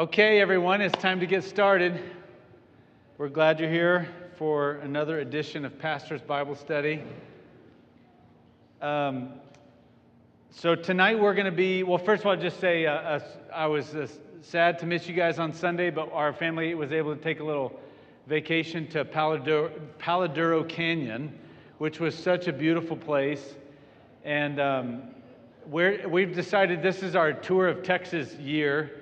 Okay, everyone, it's time to get started. We're glad you're here for another edition of Pastor's Bible Study. So tonight we're going to be, well, first of all, just say I was sad to miss you guys on Sunday, but our family was able to take a little vacation to Paladuro Canyon, which was such a beautiful place. And we've decided this is our tour of Texas year,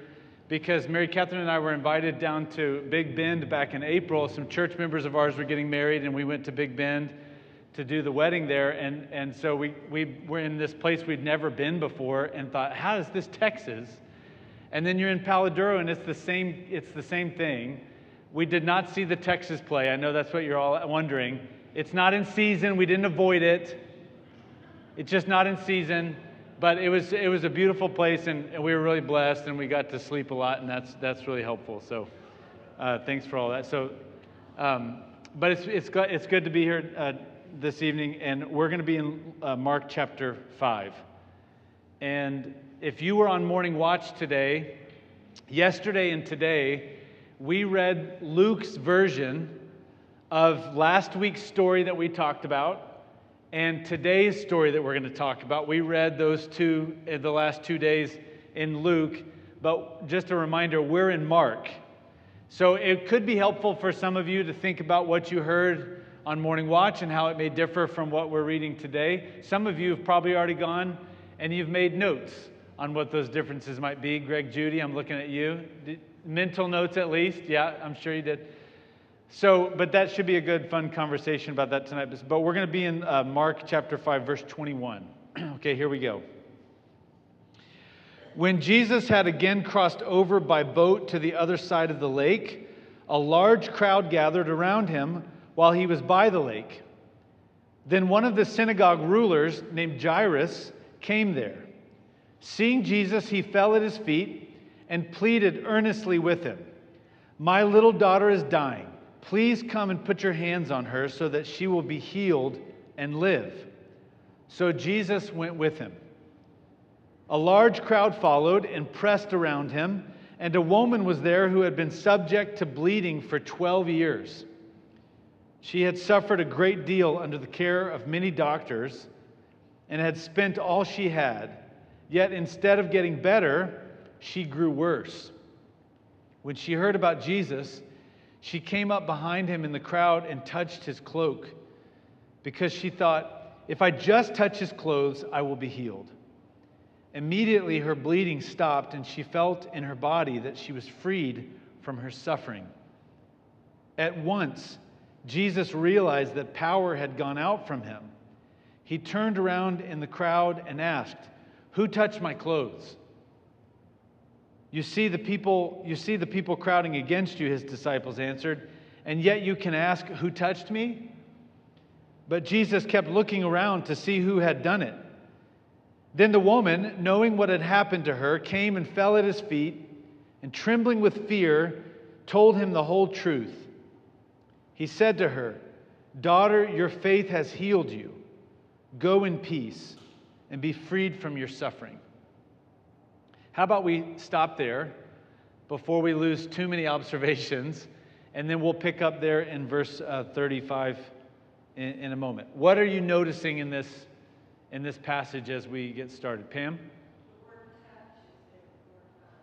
because Mary Catherine and I were invited down to Big Bend back in April. Some church members of ours were getting married, and we went to Big Bend to do the wedding there. And so we were in this place we'd never been before and thought, how is this Texas? And then you're in Paladuro, and it's the same thing. We did not see the Texas play. I know that's what you're all wondering. It's not in season. We didn't avoid it. It's just not in season. But it was a beautiful place, and we were really blessed, and we got to sleep a lot, and that's really helpful. So thanks for all that. So, but it's good to be here this evening, and we're going to be in Mark chapter 5. And if you were on morning watch today, yesterday and today, we read Luke's version of last week's story that we talked about. And today's story that we're going to talk about, we read those two in the last 2 days in Luke. But just a reminder, we're in Mark. So it could be helpful for some of you to think about what you heard on Morning Watch and how it may differ from what we're reading today. Some of you have probably already gone and you've made notes on what those differences might be. Greg, Judy, I'm looking at you. Mental notes at least. Yeah, I'm sure you did. So, but that should be a good, fun conversation about that tonight. But we're going to be in Mark chapter 5, verse 21. Okay, here we go. When Jesus had again crossed over by boat to the other side of the lake, a large crowd gathered around him while he was by the lake. Then one of the synagogue rulers, named Jairus, came there. Seeing Jesus, he fell at his feet and pleaded earnestly with him, "My little daughter is dying. Please come and put your hands on her so that she will be healed and live." So Jesus went with him. A large crowd followed and pressed around him, and a woman was there who had been subject to bleeding for 12 years. She had suffered a great deal under the care of many doctors and had spent all she had, yet instead of getting better, she grew worse. When she heard about Jesus, she came up behind him in the crowd and touched his cloak, because she thought, if I just touch his clothes, I will be healed. Immediately her bleeding stopped, and she felt in her body that she was freed from her suffering. At once, Jesus realized that power had gone out from him. He turned around in the crowd and asked, "Who touched my clothes?" You see the people crowding against you," his disciples answered, "and yet you can ask, 'Who touched me?'" But Jesus kept looking around to see who had done it. Then the woman, knowing what had happened to her, came and fell at his feet, and trembling with fear, told him the whole truth. He said to her, "Daughter, your faith has healed you. Go in peace and be freed from your suffering." How about we stop there before we lose too many observations, and then we'll pick up there in verse 35 in a moment. What are you noticing in this passage as we get started? Pam?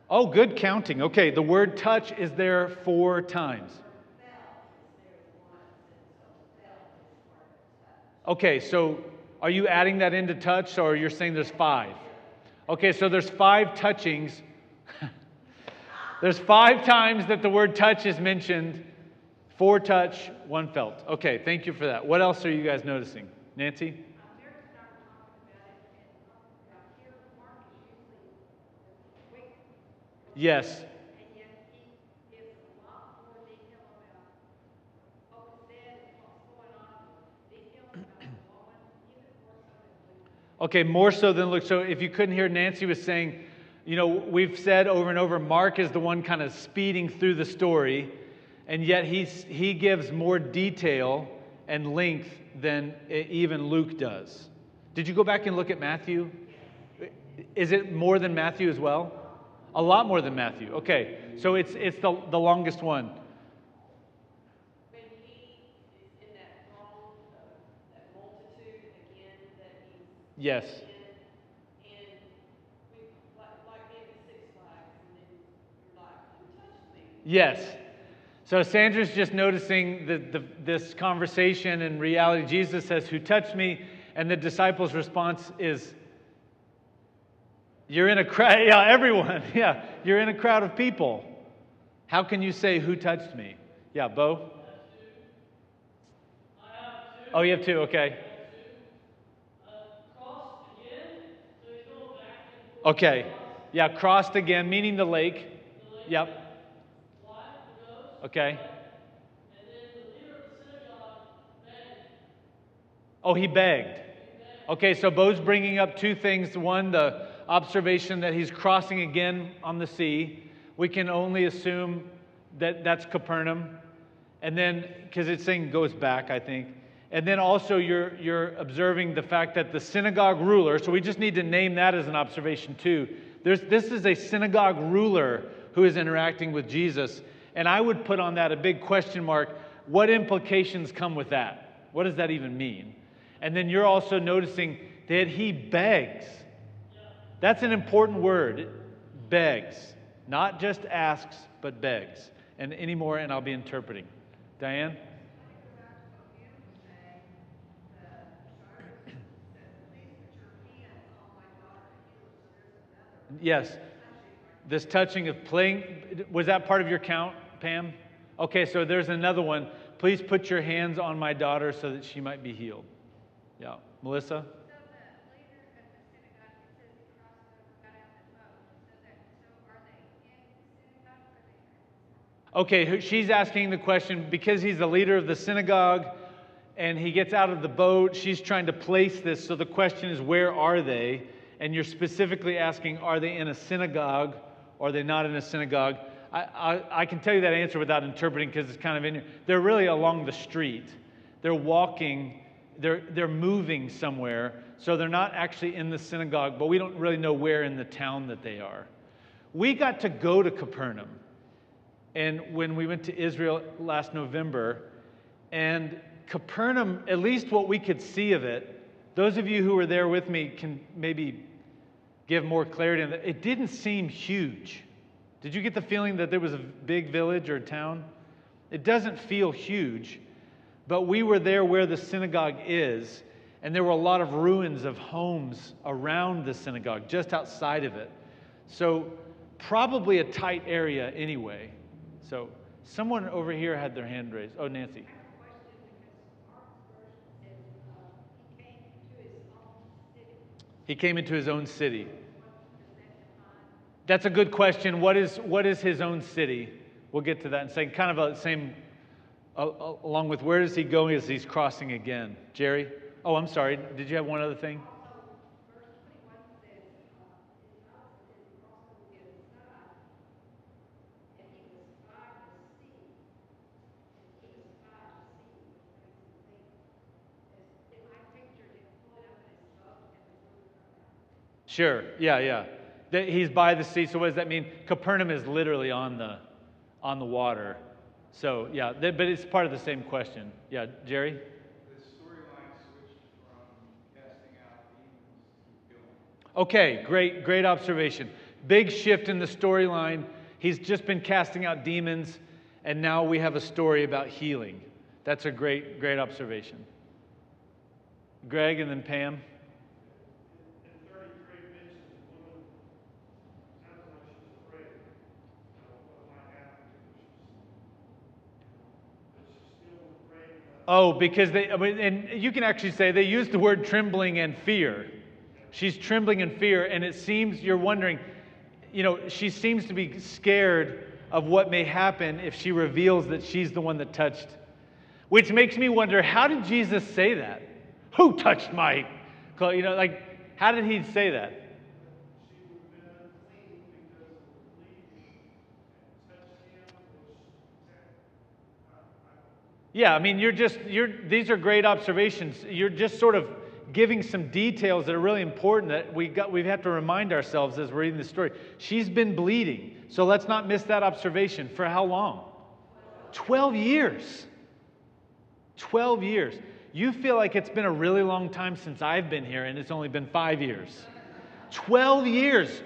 Oh, good counting. Okay, the word touch is there 4 times. Okay, so are you adding that into touch, or you're saying there's 5? Okay, so there's 5 touchings. There's 5 times that the word touch is mentioned. 4 touch, 1 felt. Okay, thank you for that. What else are you guys noticing? Nancy? Yes. Okay, more so than Luke. So if you couldn't hear, Nancy was saying, we've said over and over, Mark is the one kind of speeding through the story, and yet he gives more detail and length than even Luke does. Did you go back and look at Matthew? Is it more than Matthew as well? A lot more than Matthew. Okay, so it's the longest one. When he is in that throng of that multitude again that he's Yes. in, and we like maybe Six Flags, and then you're like, who touched me? Yes. So Sandra's just noticing this conversation and reality. Jesus says, "Who touched me?" And the disciples' response is, "You're in a crowd." Yeah, everyone. Yeah, you're in a crowd of people. How can you say, "Who touched me"? Yeah, Bo? Oh, you have two. Okay. Okay. Yeah, crossed again, meaning the lake. Yep. Okay. Oh, he begged. Okay, so Bo's bringing up two things. One, the observation that he's crossing again on the sea. We can only assume that that's Capernaum. And then, because it's saying goes back, I think. And then also you're observing the fact that the synagogue ruler, so we just need to name that as an observation too. This is a synagogue ruler who is interacting with Jesus. And I would put on that a big question mark. What implications come with that? What does that even mean? And then you're also noticing that he begs. That's an important word. Begs. Not just asks, but begs. And anymore, and I'll be interpreting. Diane? Yes. This touching of playing, was that part of your count, Pam? Okay, so there's another one. Please put your hands on my daughter so that she might be healed. Yeah. Melissa? Okay, she's asking the question because he's the leader of the synagogue and he gets out of the boat. She's trying to place this. So the question is, where are they? And you're specifically asking, are they in a synagogue or are they not in a synagogue? I can tell you that answer without interpreting because it's kind of in here. They're really along the street. They're walking. They're moving somewhere. So they're not actually in the synagogue, but we don't really know where in the town that they are. We got to go to Capernaum. And when we went to Israel last November, and Capernaum, at least what we could see of it, those of you who were there with me can maybe give more clarity on that. It didn't seem huge. Did you get the feeling that there was a big village or town? It doesn't feel huge, but we were there where the synagogue is, and there were a lot of ruins of homes around the synagogue, just outside of it. So probably a tight area anyway. So someone over here had their hand raised. Oh, Nancy. He came into his own city. That's a good question. What is his own city? We'll get to that in a second. Kind of a same, along with where does he go as he's crossing again? Jerry? Oh, I'm sorry. Did you have one other thing? Sure. Yeah. He's by the sea. So what does that mean? Capernaum is literally on the water. So yeah, but it's part of the same question. Yeah, Jerry? The storyline switched from casting out demons to killing. Okay, great observation. Big shift in the storyline. He's just been casting out demons, and now we have a story about healing. That's a great observation. Greg and then Pam. Oh, because and you can actually say they use the word trembling and fear. She's trembling in fear, and it seems you're wondering, she seems to be scared of what may happen if she reveals that she's the one that touched. Which makes me wonder, how did Jesus say that? Who touched my, how did he say that? Yeah, I mean, these are great observations. You're just sort of giving some details that are really important that we have to remind ourselves as we're reading the story. She's been bleeding, so let's not miss that observation. For how long? 12 years. 12 years. You feel like it's been a really long time since I've been here, and it's only been 5 years. 12 years.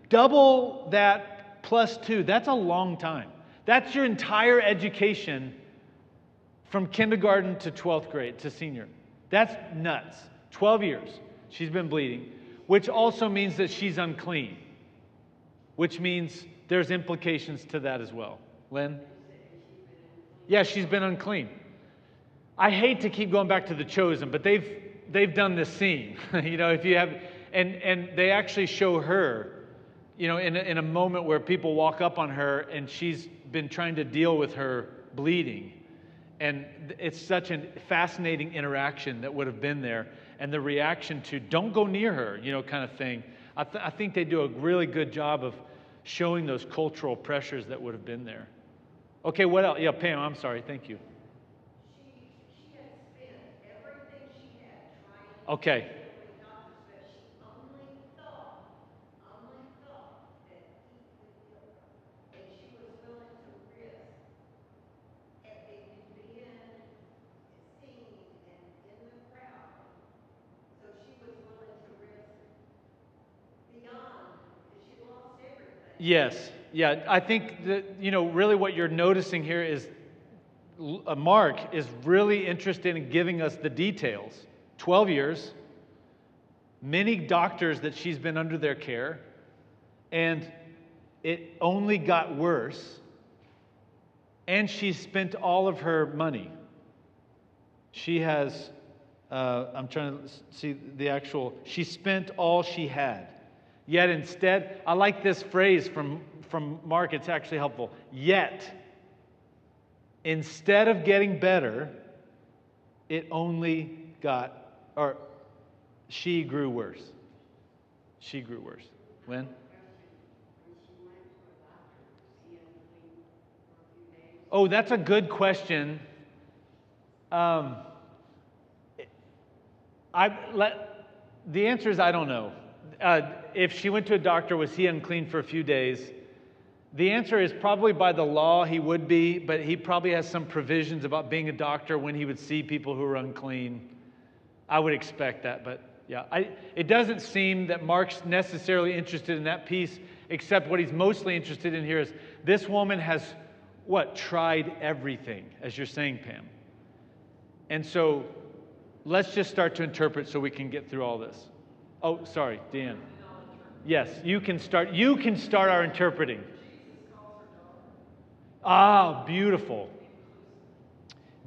Double that plus 2. That's a long time. That's your entire education from kindergarten to 12th grade to senior. That's nuts. 12 years. She's been bleeding, which also means that she's unclean, which means there's implications to that as well. Lynn? Yeah, she's been unclean. I hate to keep going back to The Chosen, but they've done this scene. If you have, and they actually show her, in a moment where people walk up on her and she's been trying to deal with her bleeding. And it's such a fascinating interaction that would have been there. And the reaction to, don't go near her, kind of thing. I think they do a really good job of showing those cultural pressures that would have been there. Okay, what else? Yeah, Pam, I'm sorry. Thank you. She had spent everything she had trying Okay. to get away with doctors, but she only thought that he could heal her. And she was willing to risk at being seen and in the crowd. So she was willing to risk beyond, because she lost everything. Yes. Yeah, I think that, really what you're noticing here is Mark is really interested in giving us the details. 12 years, many doctors that she's been under their care, and it only got worse, and she spent all of her money. She has, I'm trying to see the actual, she spent all she had. Yet instead, I like this phrase from Mark, it's actually helpful. Yet, instead of getting better, it only she grew worse. She grew worse. When? Oh, that's a good question. The answer is I don't know. If she went to a doctor, was he unclean for a few days? The answer is probably by the law he would be, but he probably has some provisions about being a doctor when he would see people who are unclean. I would expect that, but yeah. It doesn't seem that Mark's necessarily interested in that piece, except what he's mostly interested in here is this woman has, tried everything, as you're saying, Pam. And so let's just start to interpret so we can get through all this. Oh, sorry, Dan. Yes, you can start our interpreting. Ah, beautiful.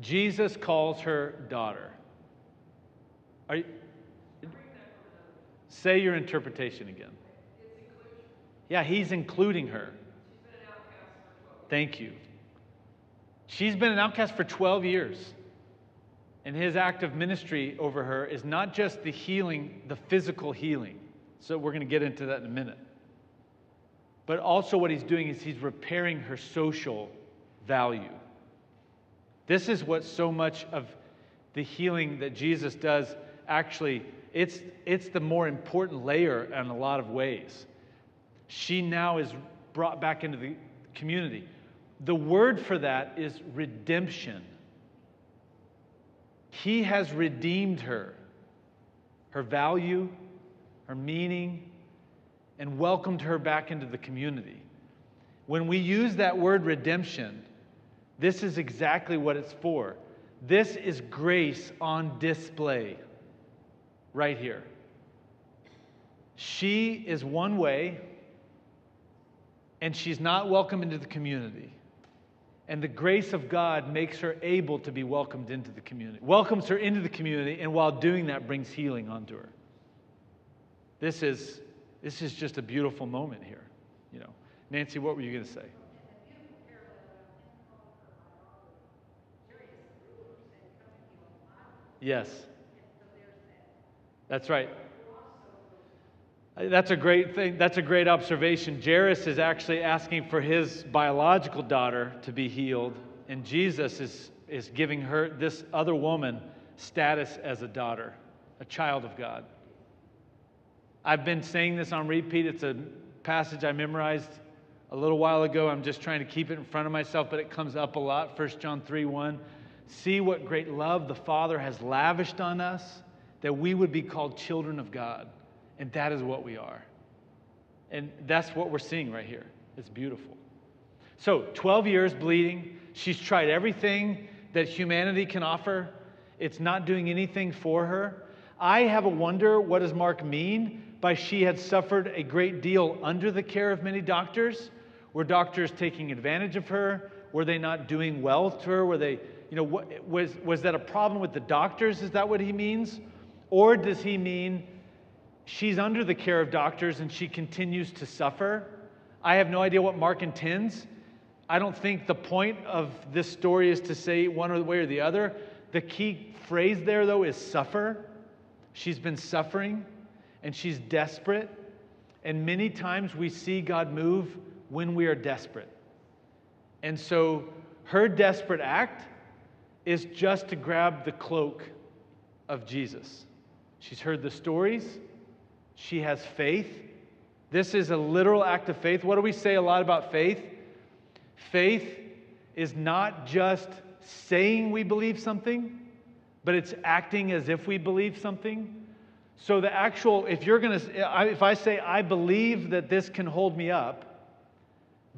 Jesus calls her daughter. Say your interpretation again. Yeah, he's including her. Thank you. She's been an outcast for 12 years. And his act of ministry over her is not just the healing, the physical healing. So we're going to get into that in a minute. But also what he's doing is he's repairing her social value. This is what so much of the healing that Jesus does, actually, it's the more important layer in a lot of ways. She now is brought back into the community. The word for that is redemption. He has redeemed her value, her meaning, and welcomed her back into the community. When we use that word redemption, this is exactly what it's for. This is grace on display right here. She is one way, and she's not welcome into the community. And the grace of God makes her able to be welcomed into the community, welcomes her into the community, and while doing that, brings healing onto her. This is just a beautiful moment here. Nancy, what were you going to say? Yes. That's right. That's a great thing. That's a great observation. Jairus is actually asking for his biological daughter to be healed, and Jesus is giving her, this other woman, status as a daughter. a child of God. I've been saying this on repeat. It's a passage I memorized a little while ago. I'm just trying to keep it in front of myself, but it comes up a lot. 1 John 3:1. See what great love the Father has lavished on us, that we would be called children of God. And that is what we are. And that's what we're seeing right here. It's beautiful. So 12 years bleeding. She's tried everything that humanity can offer. It's not doing anything for her. I have a wonder, what does Mark mean by she had suffered a great deal under the care of many doctors? Were doctors taking advantage of her? Were they not doing well to her? Were they, was that a problem with the doctors? Is that what he means? Or does he mean she's under the care of doctors and she continues to suffer? I have no idea what Mark intends. I don't think the point of this story is to say one way or the other. The key phrase there, though, is suffer. She's been suffering and she's desperate. And many times we see God move when we are desperate. And so her desperate act is just to grab the cloak of Jesus. She's heard the stories. She has faith. This is a literal act of faith. What do we say a lot about faith? Faith is not just saying we believe something, but it's acting as if we believe something. So the actual, if I say, I believe that this can hold me up,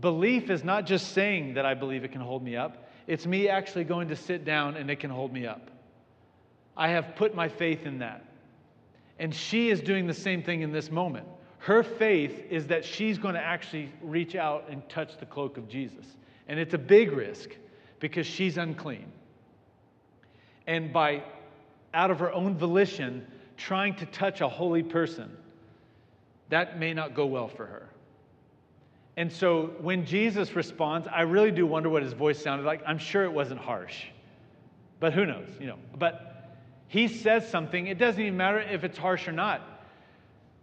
belief is not just saying that I believe it can hold me up. It's me actually going to sit down and it can hold me up. I have put my faith in that. And she is doing the same thing in this moment. Her faith is that she's going to actually reach out and touch the cloak of Jesus. And it's a big risk because she's unclean. And by, out of her own volition, trying to touch a holy person, that may not go well for her. And so when Jesus responds, I really do wonder what his voice sounded like. I'm sure it wasn't harsh. But who knows, But he says something. It doesn't even matter if it's harsh or not.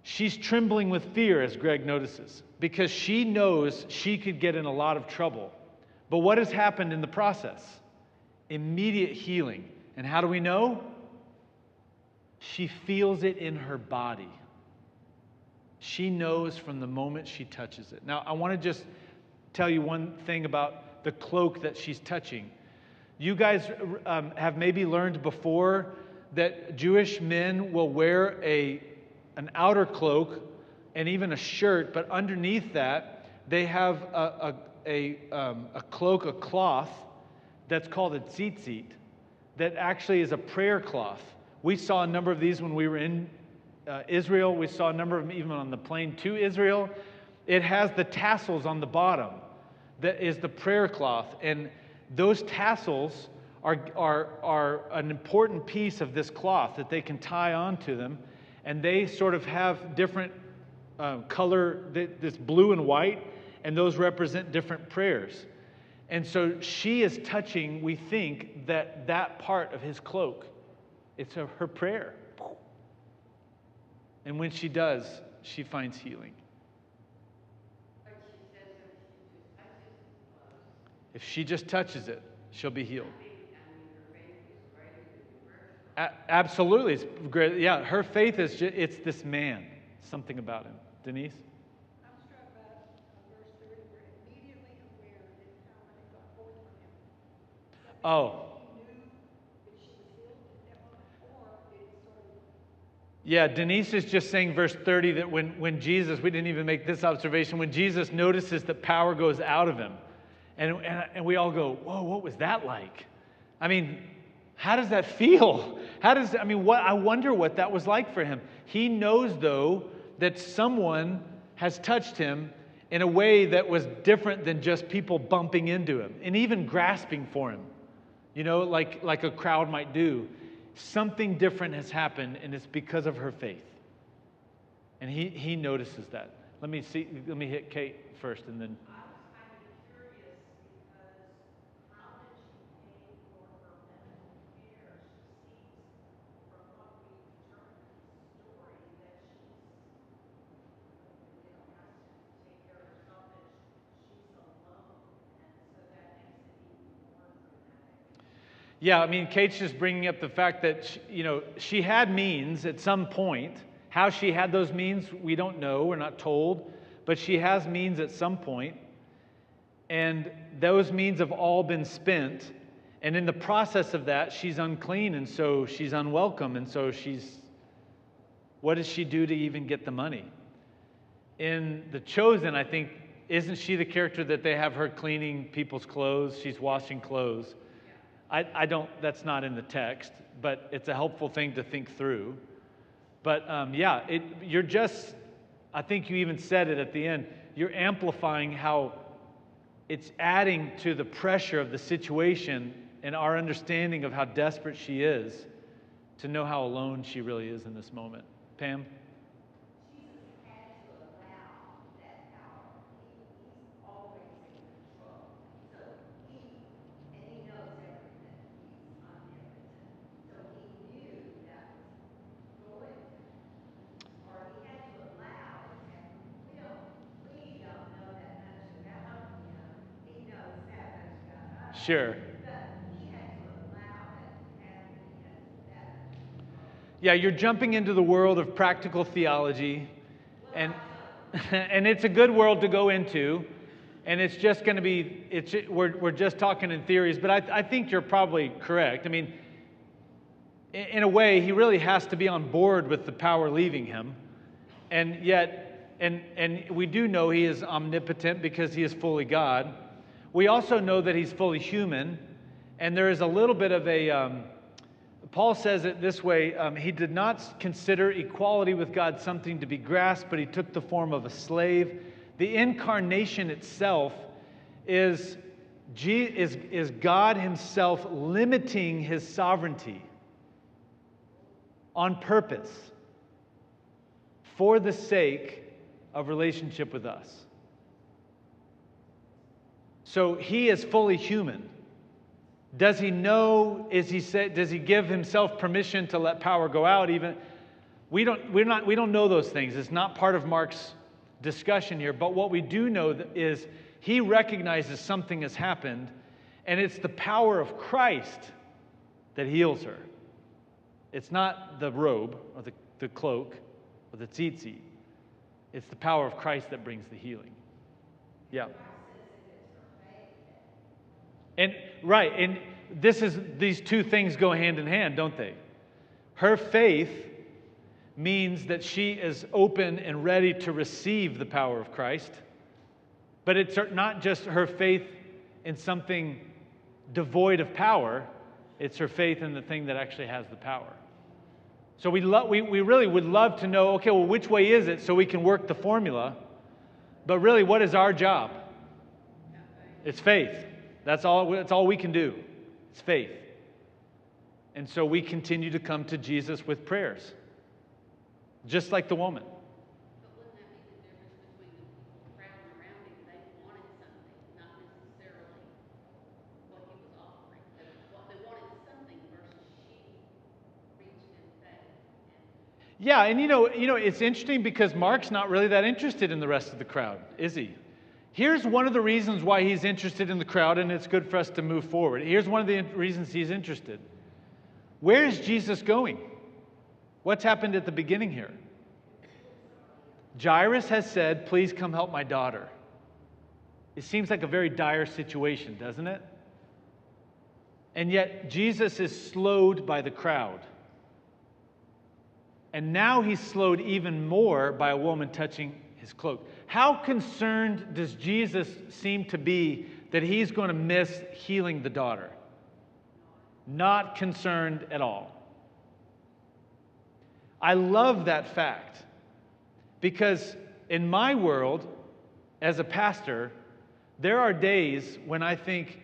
She's trembling with fear, as Greg notices, because she knows she could get in a lot of trouble. But what has happened in the process? Immediate healing. And how do we know? She feels it in her body. She knows from the moment she touches it. Now, I want to just tell you one thing about the cloak that she's touching. You guys have maybe learned before that Jewish men will wear an outer cloak and even a shirt, but underneath that, they have a cloak, a cloth that's called a tzitzit, that actually is a prayer cloth. We saw a number of these when we were in Israel. We saw a number of them even on the plane to Israel. It has the tassels on the bottom that is the prayer cloth, and those tassels are an important piece of this cloth that they can tie onto them, and they sort of have different color, this blue and white, and those represent different prayers. And so she is touching, we think, that part of his cloak. It's her prayer. And when she does, she finds healing. If she just touches it, she'll be healed. Absolutely. It's great. Yeah, her faith is it's this man. Something about him. Denise? I'm struck by verse 30, where immediately aware that power had gone forth from him. Oh. He knew that she was healed at that moment, or it sort of... Yeah, Denise is just saying verse 30 that when Jesus, we didn't even make this observation, when Jesus notices that power goes out of him, and we all go, whoa, what was that like? I mean, how does that feel? I wonder what that was like for him. He knows, though, that someone has touched him in a way that was different than just people bumping into him and even grasping for him, like a crowd might do. Something different has happened, and it's because of her faith. And he notices that. Let me hit Kate first, and then... I was kind of curious because how did she pay for her medical care? She seems, from what we determined in the story, that she's, has to take care of herself, that she's alone, and so that makes it even more dramatic. Yeah, I mean, Kate's just bringing up the fact that, she had means at some point. How she had those means, we don't know. We're not told. But she has means at some point. And those means have all been spent. And in the process of that, she's unclean, and so she's unwelcome. And so what does she do to even get the money? In The Chosen, I think, isn't she the character that they have her cleaning people's clothes? She's washing clothes. I don't, that's not in the text, but it's a helpful thing to think through. But I think you even said it at the end, you're amplifying how it's adding to the pressure of the situation and our understanding of how desperate she is to know how alone she really is in this moment. Pam? Jesus had to allow that power. He's always in control. So he knows everything. He's omnipotent. So he knew that was going to, or he had to allow it. And we don't know that much about him. He knows that much about us. Sure. But he had to allow it to happen because that much control. Yeah, you're jumping into the world of practical theology, and and it's a good world to go into, and it's just going to be, we're just talking in theories, but I think you're probably correct. I mean, in a way, he really has to be on board with the power leaving him, and yet, and we do know he is omnipotent because he is fully God. We also know that he's fully human, and there is a little bit of a... Paul says it this way, he did not consider equality with God something to be grasped, but he took the form of a slave. The incarnation itself is God himself limiting his sovereignty on purpose for the sake of relationship with us. So he is fully human. Does he know? Does he give himself permission to let power go out? Even we don't know those things. It's not part of Mark's discussion here. But what we do know is he recognizes something has happened, and it's the power of Christ that heals her. It's not the robe or the cloak or the tzitzit. It's the power of Christ that brings the healing. Yeah. And these two things go hand in hand, don't they? Her faith means that she is open and ready to receive the power of Christ. But it's not just her faith in something devoid of power, it's her faith in the thing that actually has the power. So we really would love to know, okay, well, which way is it so we can work the formula? But really, what is our job? It's faith. That's all we can do. It's faith. And so we continue to come to Jesus with prayers, just like the woman. But wouldn't that be the difference between the people crowding around him? They wanted something, not necessarily what he was offering. They wanted something versus she reached in faith. Yeah, and it's interesting because Mark's not really that interested in the rest of the crowd, is he? Here's one of the reasons why he's interested in the crowd, and it's good for us to move forward. Here's one of the reasons he's interested. Where is Jesus going? What's happened at the beginning here? Jairus has said, please come help my daughter. It seems like a very dire situation, doesn't it? And yet Jesus is slowed by the crowd. And now he's slowed even more by a woman touching his cloak. How concerned does Jesus seem to be that he's going to miss healing the daughter? Not concerned at all. I love that fact because in my world, as a pastor, there are days when I think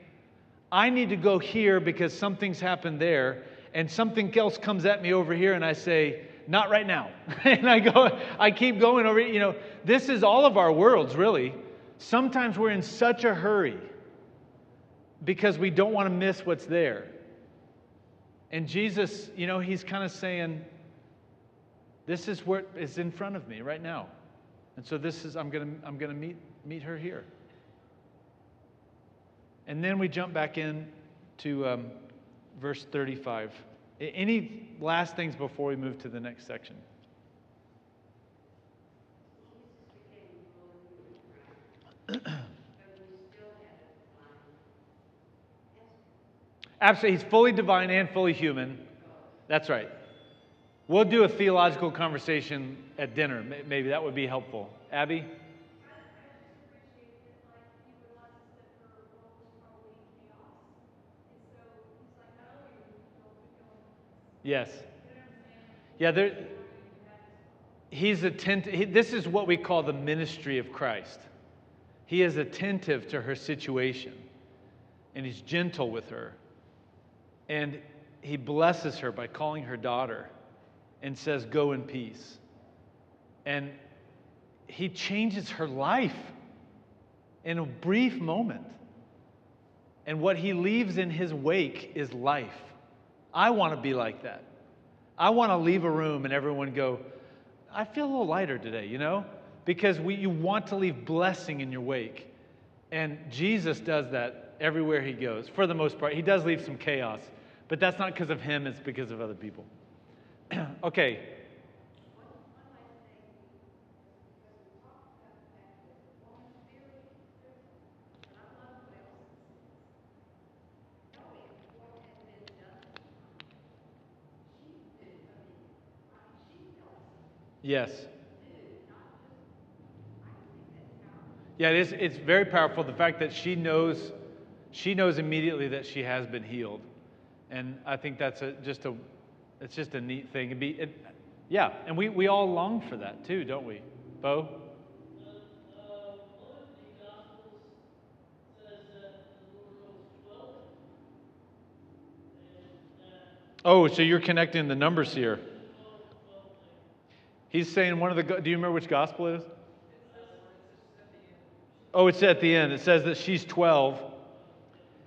I need to go here because something's happened there, and something else comes at me over here, and I say, not right now. And I keep going over, this is all of our worlds, really. Sometimes we're in such a hurry because we don't want to miss what's there. And Jesus, he's kind of saying, this is what is in front of me right now. And so I'm going to meet her here. And then we jump back in to verse 35. Any last things before we move to the next section? Absolutely. He's fully divine and fully human. That's right. We'll do a theological conversation at dinner. Maybe that would be helpful. Abby? Yes. Yeah, he's attentive. This is what we call the ministry of Christ. He is attentive to her situation, and he's gentle with her. And he blesses her by calling her daughter and says, "Go in peace." And he changes her life in a brief moment. And what he leaves in his wake is life. I want to be like that. I want to leave a room and everyone go, "I feel a little lighter today," because you want to leave blessing in your wake. And Jesus does that everywhere he goes, for the most part. He does leave some chaos, but that's not because of him, it's because of other people. Okay. Yes. Yeah, it's very powerful, the fact that she knows immediately that she has been healed. And I think that's just a neat thing. Yeah, and we all long for that too, don't we? Bo? Oh, so you're connecting the numbers here. He's saying do you remember which gospel it is? Oh, it's at the end. It says that she's 12,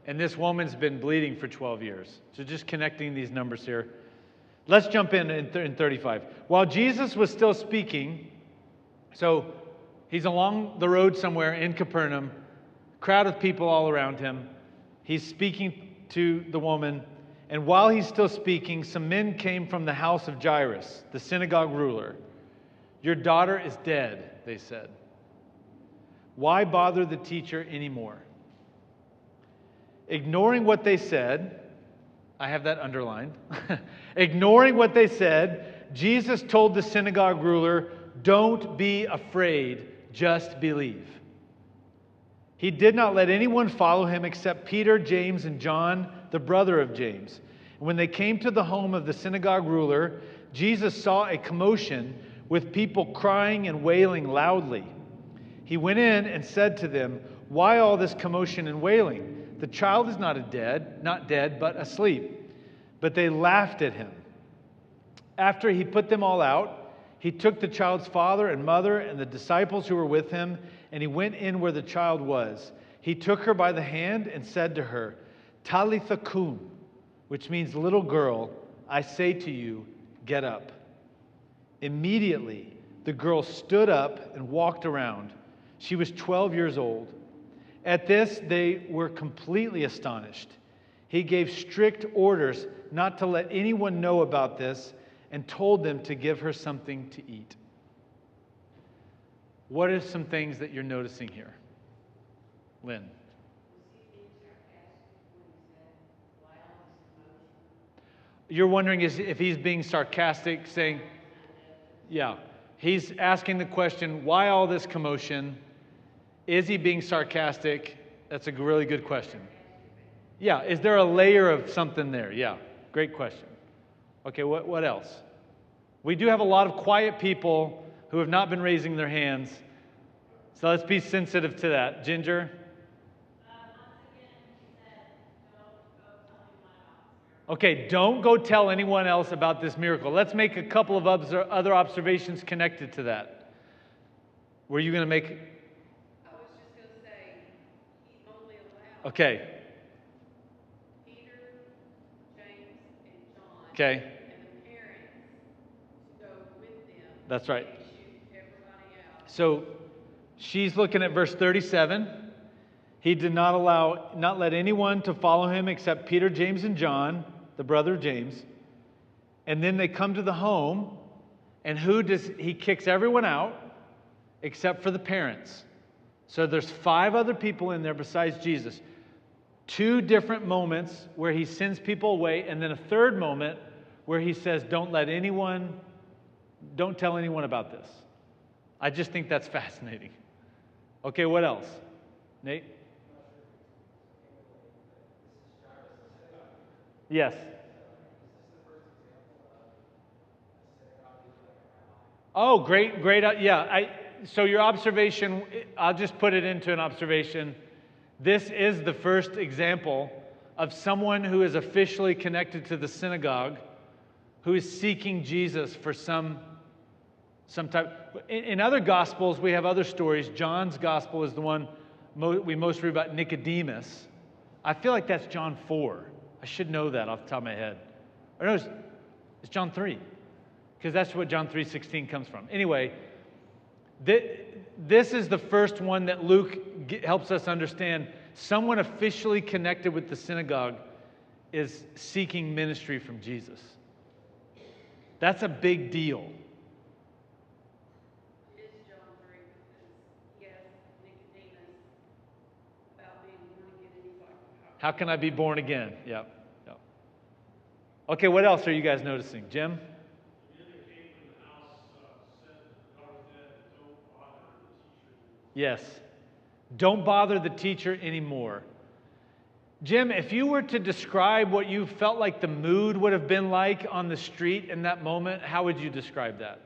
and this woman's been bleeding for 12 years. So just connecting these numbers here. Let's jump in 35. While Jesus was still speaking, so he's along the road somewhere in Capernaum, crowd of people all around him. He's speaking to the woman, and while he's still speaking, some men came from the house of Jairus, the synagogue ruler. "Your daughter is dead," they said. "Why bother the teacher anymore?" Ignoring what they said, I have that underlined. Ignoring what they said, Jesus told the synagogue ruler, "Don't be afraid, just believe." He did not let anyone follow him except Peter, James, and John, the brother of James. And when they came to the home of the synagogue ruler, Jesus saw a commotion with people crying and wailing loudly. He went in and said to them, "Why all this commotion and wailing? The child is not dead, but asleep." But they laughed at him. After he put them all out, he took the child's father and mother and the disciples who were with him, and he went in where the child was. He took her by the hand and said to her, "Talitha kum," which means, "Little girl, I say to you, get up." Immediately, the girl stood up and walked around. She was 12 years old. At this, they were completely astonished. He gave strict orders not to let anyone know about this and told them to give her something to eat. What are some things that you're noticing here? Lynn? You're wondering if he's being sarcastic, saying, yeah, he's asking the question, why all this commotion? Is he being sarcastic? That's a really good question. Yeah, is there a layer of something there? Yeah, great question. Okay, what else? We do have a lot of quiet people who have not been raising their hands. So let's be sensitive to that. Ginger? Okay, don't go tell anyone else about this miracle. Let's make a couple of other observations connected to that. Were you going to make... I was just going to say, he only allowed Okay. Peter, James, and John, Okay. and the parents to go with them. That's right. And shoot everybody out. So she's looking at verse 37. He did not let anyone to follow him except Peter, James, and John. the brother of James. And then they come to the home, and he kicks everyone out except for the parents. So there's 5 other people in there besides Jesus. 2 different moments where he sends people away, and then a third moment where he says, don't tell anyone about this. I just think that's fascinating. Okay, what else? Nate? Yes. Oh, great. Yeah, so your observation, I'll just put it into an observation. This is the first example of someone who is officially connected to the synagogue who is seeking Jesus for some type. In other Gospels, we have other stories. John's Gospel is the one we most read about Nicodemus. I feel like that's John 4. I should know that off the top of my head. Or no, it's John 3. Because that's what John 3:16 comes from. Anyway, this is the first one that Luke helps us understand. Someone officially connected with the synagogue is seeking ministry from Jesus. That's a big deal. It is John 3 because he asked Nicodemus about being born again, and he's like, How can I be born again? Yep. Okay, what else are you guys noticing? Jim? Yes. Don't bother the teacher anymore. Jim, if you were to describe what you felt like the mood would have been like on the street in that moment, how would you describe that?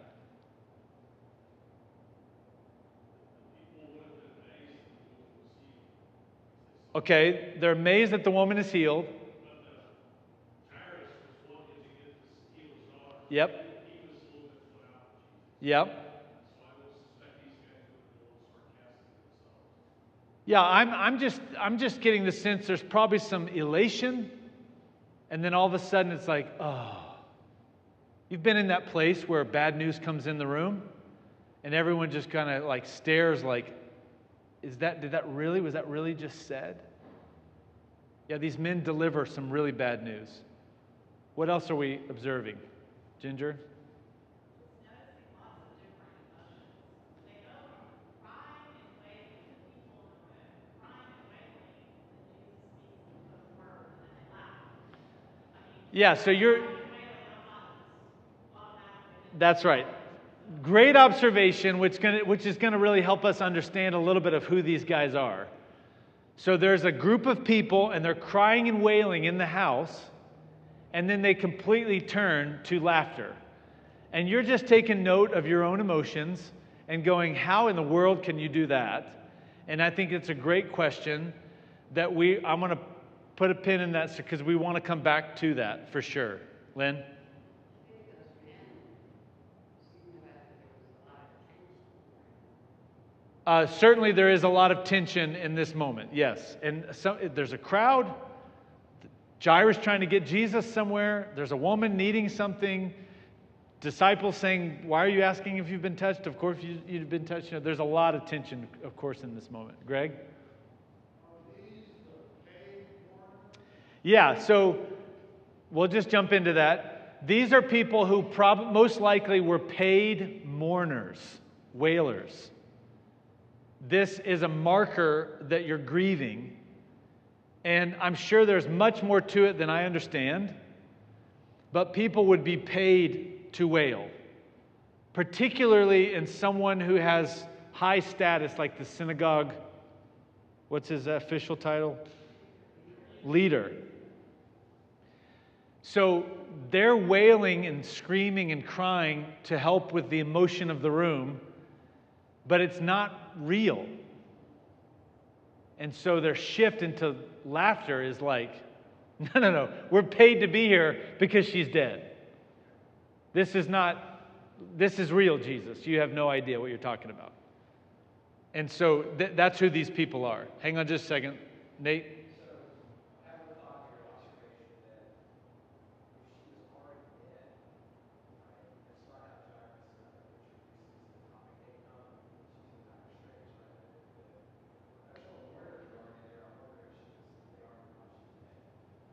Okay, they're amazed that the woman is healed. Yep. Yep. Yeah, I'm just getting the sense there's probably some elation, and then all of a sudden it's like, oh. You've been in that place where bad news comes in the room, and everyone just kind of like stares like, was that really just said? Yeah, these men deliver some really bad news. What else are we observing? Ginger? Yeah, so that's right. Great observation, which is going to really help us understand a little bit of who these guys are. So there's a group of people, and they're crying and wailing in the house, and then they completely turn to laughter. And you're just taking note of your own emotions and going, how in the world can you do that? And I think it's a great question that I'm going to put a pin in that because we want to come back to that for sure. Lynn? Certainly there is a lot of tension in this moment, yes. And there's a crowd. Jairus trying to get Jesus somewhere. There's a woman needing something. Disciples saying, why are you asking if you've been touched? Of course you've been touched. There's a lot of tension, of course, in this moment. Greg? Yeah, so we'll just jump into that. These are people who most likely were paid mourners, wailers. This is a marker that you're grieving. And I'm sure there's much more to it than I understand. But people would be paid to wail, particularly in someone who has high status like the synagogue. What's his official title? Leader. So they're wailing and screaming and crying to help with the emotion of the room, but it's not real. And so their shift into laughter is like, no, we're paid to be here because she's dead. This is real, Jesus. You have no idea what you're talking about. And so that's who these people are. Hang on just a second. Nate?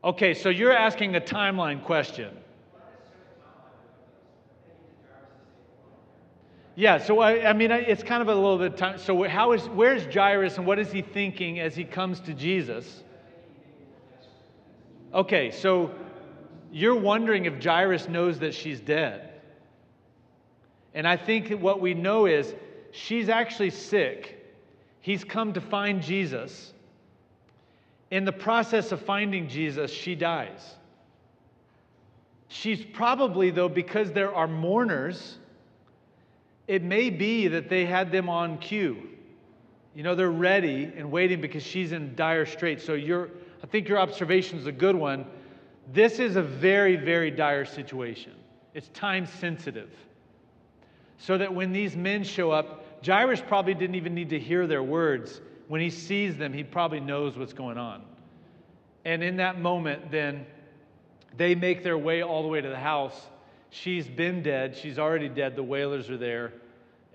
Okay, so you're asking a timeline question. Yeah, so I mean, it's kind of a little bit of time. So where's Jairus and what is he thinking as he comes to Jesus? Okay, so you're wondering if Jairus knows that she's dead. And I think that what we know is she's actually sick. He's come to find Jesus. In the process of finding Jesus, she dies. She's probably, though, because there are mourners, it may be that they had them on cue. You know, they're ready and waiting because she's in dire straits. So I think your observation is a good one. This is a very, very dire situation. It's time sensitive. So that when these men show up, Jairus probably didn't even need to hear their words. When he sees them, he probably knows what's going on. And in that moment, then, they make their way all the way to the house. She's been dead. She's already dead. The wailers are there.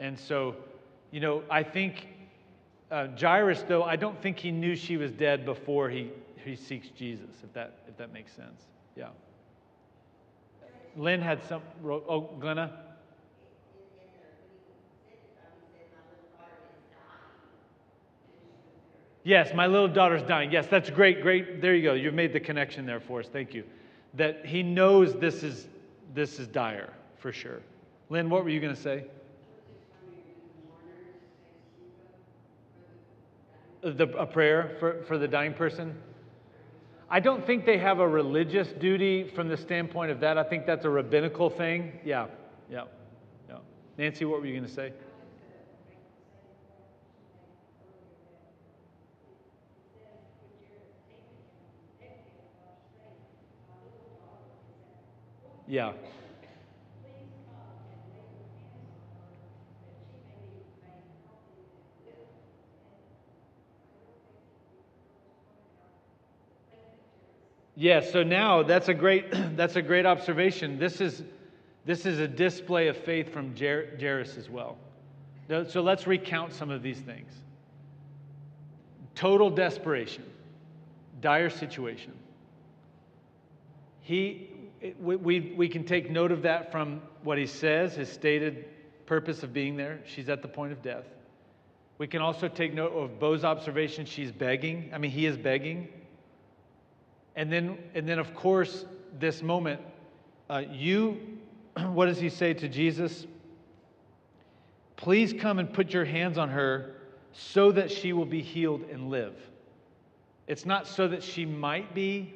And so, you know, I think Jairus, though, I don't think he knew she was dead before he seeks Jesus, if that makes sense. Yeah. Lynn had some... Oh, Glenna? Yes, my little daughter's dying. Yes, that's great, great. There you go. You've made the connection there for us. Thank you. That he knows this is dire, for sure. Lynn, what were you going to say? A prayer for the dying person? I don't think they have a religious duty from the standpoint of that. I think that's a rabbinical thing. Yeah. Nancy, what were you going to say? Yeah. Yeah, so now that's a great observation. This is a display of faith from Jairus as well. So let's recount some of these things. Total desperation, dire situation. We can take note of that from what he says, his stated purpose of being there. She's at the point of death. We can also take note of Bo's observation. She's begging. I mean, he is begging. And then of course, this moment, what does he say to Jesus? Please come and put your hands on her so that she will be healed and live. It's not so that she might be,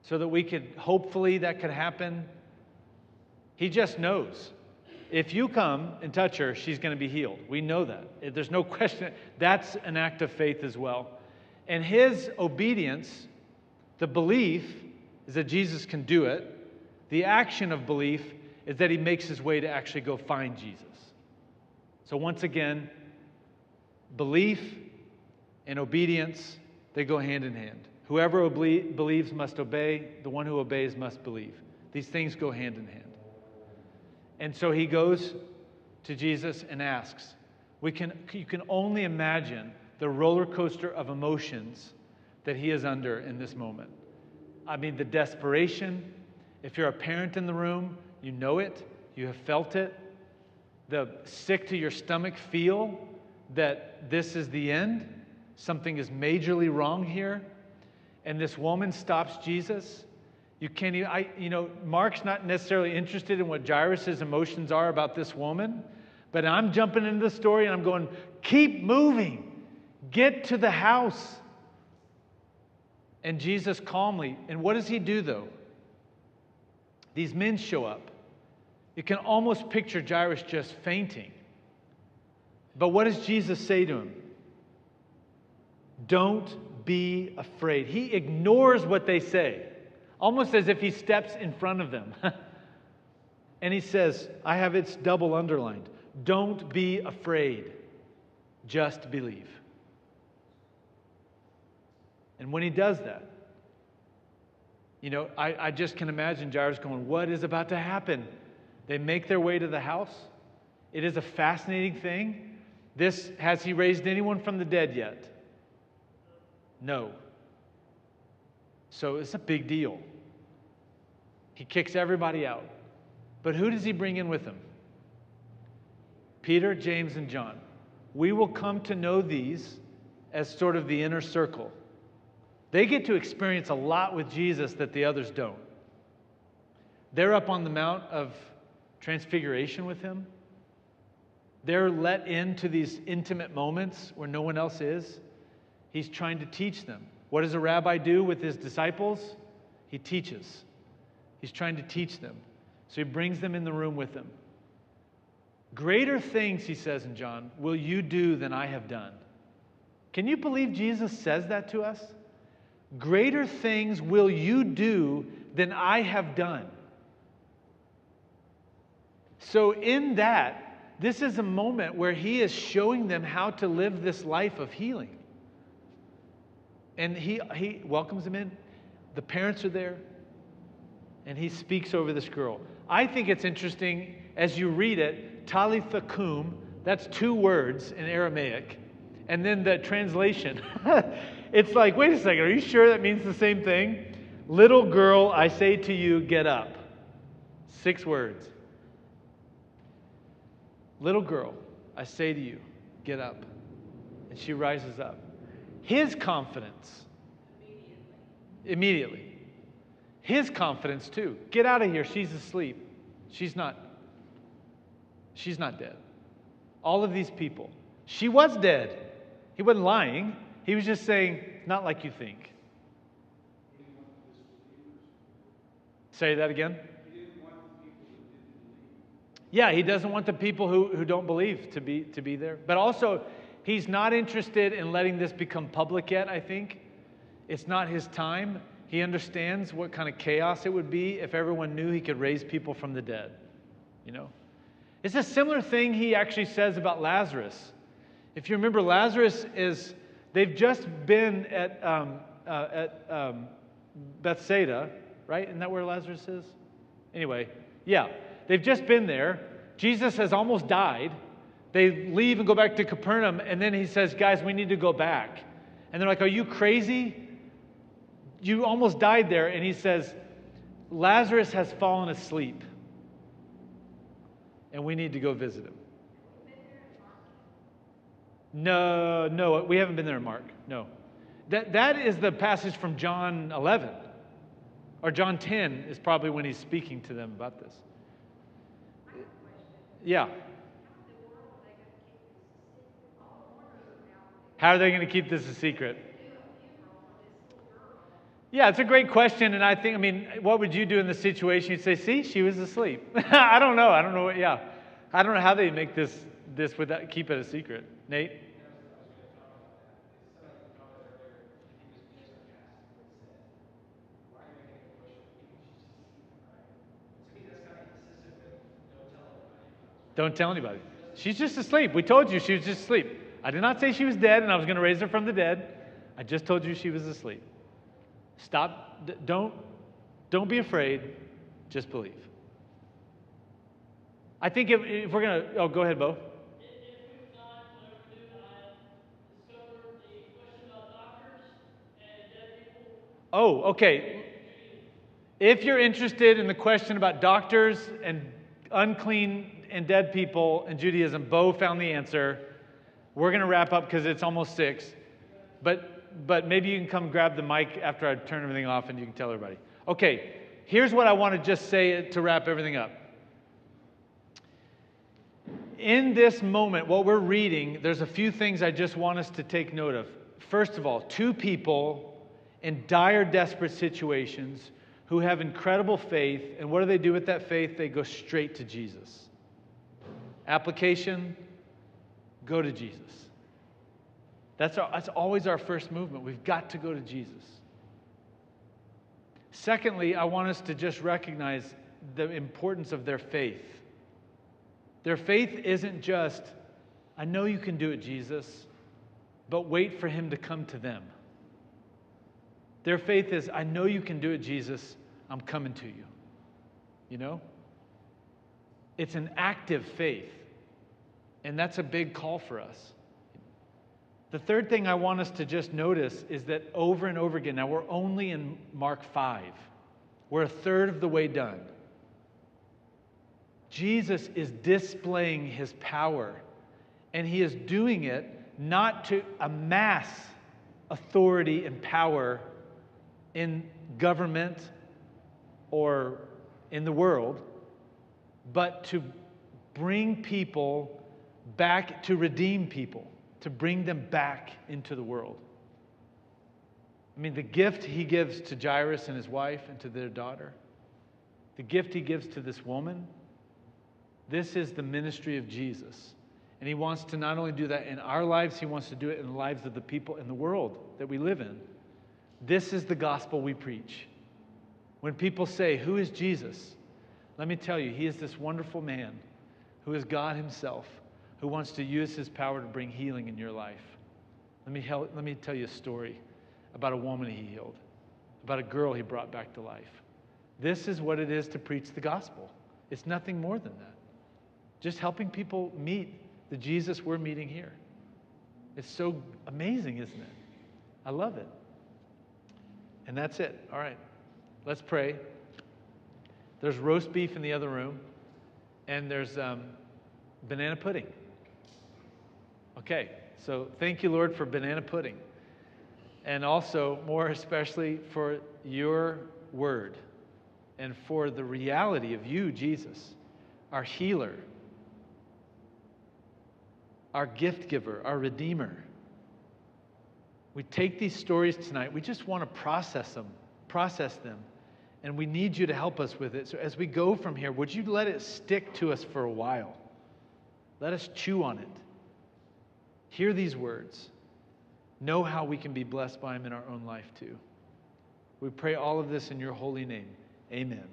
so that hopefully that could happen. He just knows. If you come and touch her, she's going to be healed. We know that. There's no question. That's an act of faith as well. And his obedience, the belief, is that Jesus can do it. The action of belief is that he makes his way to actually go find Jesus. So once again, belief and obedience, they go hand in hand. Whoever believes must obey. The one who obeys must believe. These things go hand in hand. And so he goes to Jesus and asks. You can only imagine the roller coaster of emotions that he is under in this moment. I mean, the desperation. If you're a parent in the room, you know it. You have felt it. The sick to your stomach feel that this is the end. Something is majorly wrong here. And this woman stops Jesus. You can't even, Mark's not necessarily interested in what Jairus' emotions are about this woman, but I'm jumping into the story and I'm going, keep moving. Get to the house. And Jesus calmly, and what does he do though? These men show up. You can almost picture Jairus just fainting. But what does Jesus say to him? Don't be afraid. He ignores what they say, almost as if he steps in front of them. And he says, it's double underlined. Don't be afraid. Just believe. And when he does that, I just can imagine Jairus going, what is about to happen? They make their way to the house. It is a fascinating thing. Has he raised anyone from the dead yet? No. So it's a big deal. He kicks everybody out. But who does he bring in with him? Peter, James, and John. We will come to know these as sort of the inner circle. They get to experience a lot with Jesus that the others don't. They're up on the Mount of Transfiguration with him. They're let into these intimate moments where no one else is. He's trying to teach them. What does a rabbi do with his disciples? He teaches. He's trying to teach them. So he brings them in the room with him. Greater things, he says in John, will you do than I have done. Can you believe Jesus says that to us? Greater things will you do than I have done. So in that, this is a moment where he is showing them how to live this life of healing. And he welcomes them in. The parents are there. And he speaks over this girl. I think it's interesting, as you read it, Talitha Kum, that's 2 words in Aramaic. And then the translation, it's like, wait a second, are you sure that means the same thing? Little girl, I say to you, get up. 6 words. Little girl, I say to you, get up. And she rises up. His confidence. Immediately. His confidence too. Get out of here. She's asleep. She's not dead. All of these people. She was dead. He wasn't lying. He was just saying, not like you think. Say that again. Yeah, he doesn't want the people who don't believe to be there. But also, he's not interested in letting this become public yet, I think. It's not his time. He understands what kind of chaos it would be if everyone knew he could raise people from the dead. You know? It's a similar thing he actually says about Lazarus. If you remember, Lazarus they've just been at Bethsaida, right? Isn't that where Lazarus is? Anyway, yeah. They've just been there. Jesus has almost died. They leave and go back to Capernaum, and then he says, guys, we need to go back. And they're like, are you crazy? You almost died there. And he says, Lazarus has fallen asleep, and we need to go visit him. No, we haven't been there in Mark. No. That is the passage from John 11. Or John 10 is probably when he's speaking to them about this. Yeah. How are they going to keep this a secret? Yeah, it's a great question, and I mean, what would you do in the situation? You'd say, see, she was asleep. I don't know. I don't know how they make this without keep it a secret. Nate? Don't tell anybody. She's just asleep. We told you she was just asleep. I did not say she was dead and I was going to raise her from the dead. I just told you she was asleep. Stop. Don't be afraid. Just believe. I think if we're going to... Oh, go ahead, Bo. Oh, okay. If you're interested in the question about doctors and unclean and dead people in Judaism, Bo found the answer. We're going to wrap up because it's almost 6. But maybe you can come grab the mic after I turn everything off and you can tell everybody. Okay, here's what I want to just say to wrap everything up. In this moment, what we're reading, there's a few things I just want us to take note of. First of all, 2 people in dire, desperate situations who have incredible faith, and what do with that faith? They go straight to Jesus. Application, go to Jesus. That's always our first movement. We've got to go to Jesus. Secondly, I want us to just recognize the importance of their faith. Their faith isn't just, I know you can do it, Jesus, but wait for him to come to them. Their faith is, I know you can do it, Jesus, I'm coming to you. You know? It's an active faith. And that's a big call for us. The third thing I want us to just notice is that over and over again, now we're only in Mark 5. We're a third of the way done. Jesus is displaying his power, and he is doing it not to amass authority and power in government or in the world, but to bring people back, to redeem people, to bring them back into the world. I mean, the gift he gives to Jairus and his wife and to their daughter, the gift he gives to this woman, this is the ministry of Jesus. And he wants to not only do that in our lives, he wants to do it in the lives of the people in the world that we live in. This is the gospel we preach. When people say, "Who is Jesus?" Let me tell you, he is this wonderful man who is God himself, who wants to use his power to bring healing in your life. Let me tell you a story about a woman he healed, about a girl he brought back to life. This is what it is to preach the gospel. It's nothing more than that. Just helping people meet the Jesus we're meeting here. It's so amazing, isn't it? I love it. And that's it. All right. Let's pray. There's roast beef in the other room, and there's banana pudding. Okay. So thank you, Lord, for banana pudding. And also, more especially, for your word and for the reality of you, Jesus, our healer, our gift giver, our redeemer. We take these stories tonight. We just want to process them, and we need you to help us with it. So as we go from here, would you let it stick to us for a while? Let us chew on it. Hear these words. Know how we can be blessed by them in our own life too. We pray all of this in your holy name. Amen.